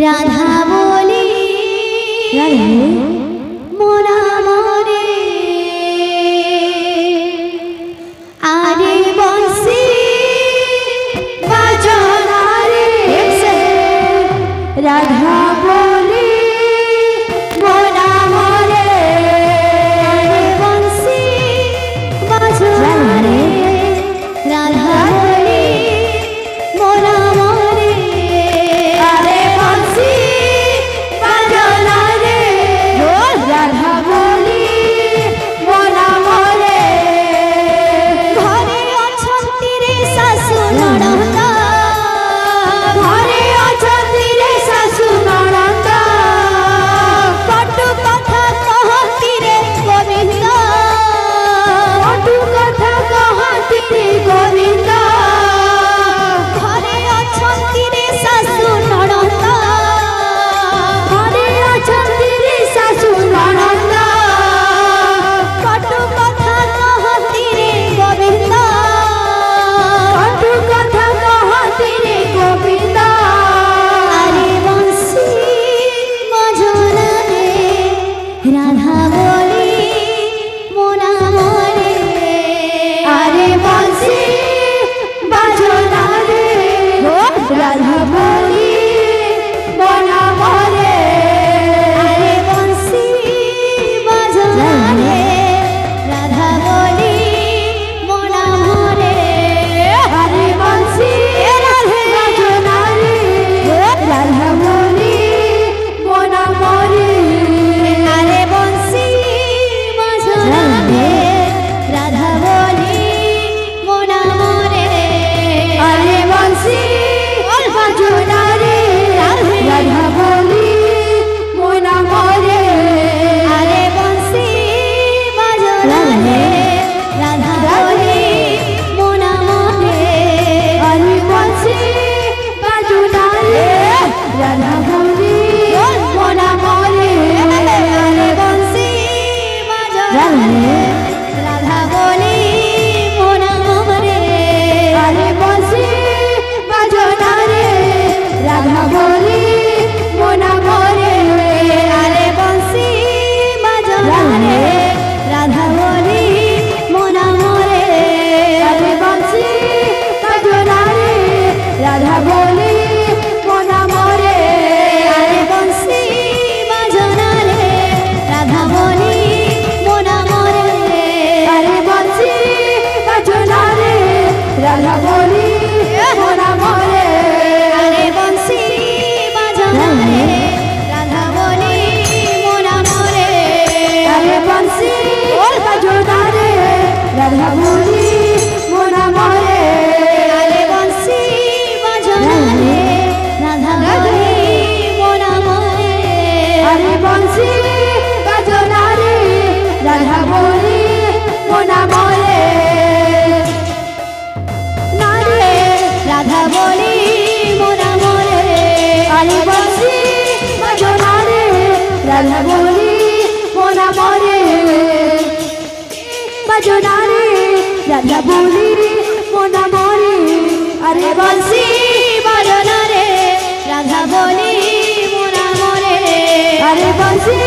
রাধা বলি মোরা মরে আরে বংশী বাজনা রে রাধা বলি মোরা মরে আরে বংশী বাজনা রে রাধা বলি মোরা মরে আরে বংশী বাজনা রে রাধা বলি মোরা মরে ঘরে অছন্তি রে শাশু ননদ ঘরে অছন্তি রে শাশু ননদ কটু কথা কহতি রে গোবিন্দ কটু কথা কহতি রে গোবিন্দ ঘরে অছন্তি রে শাশু ননদ ঘরে অছন্তি রে শাশু ননদ কটু কথা কহতি রে গোবিন্দ কটু কথা কহতি রে গোবিন্দ আরে বংশী বাজনা রে রাধা বলি মোরা মরে আরে বংশী বাজনা রে রাধা বলি মোরা মরে আরে বংশী বাজনা রে রাধা বলি মোরা মরে আরে বংশী বাজনা রে রাধা বলি মোরা মরে আরে বংশী বাজনা রে রাধা বলি মোরা মরে আরে বংশী বাজনা রে রাধা বলি মোরা মরে আরে বংশী বাজনা রে রাধা বলি মোরা মরে আরে বংশী বাজনা রে রাধা বলি মোরা মরে আরে বংশী বাজনা রে রাধা বলি মোরা মরে আরে বংশী বাজনা রে রাধা বলি মোরা মরে আরে বংশী বাজনা রে রাধা বলি মোরা মরে আরে বংশী বাজনা রে রাধা বলি মোরা মরে আরে বংশী বাজনা রে রাধা বলি মোরা মরে আরে বংশী বাজনা রে রাধা বলি মোরা মরে আরে বংশী বাজনা রে রাধা বলি মোরা মরে আরে বংশী বাজনা রে রাধা বলি মোরা মরে আরে বংশী বাজনা রে রাধা বলি মোরা মরে আরে বংশী বাজনা রে রাধা বলি মোরা মরে নারে রাধা বলি মোরা মরে আরে বংশী বাজনা রে রাধা বলি মোরা মরে বাজনা রে রাধা বলি মোরা মরে আরে বংশী বাজনা রে রাধা বলি মোরা মরে আরে বংশী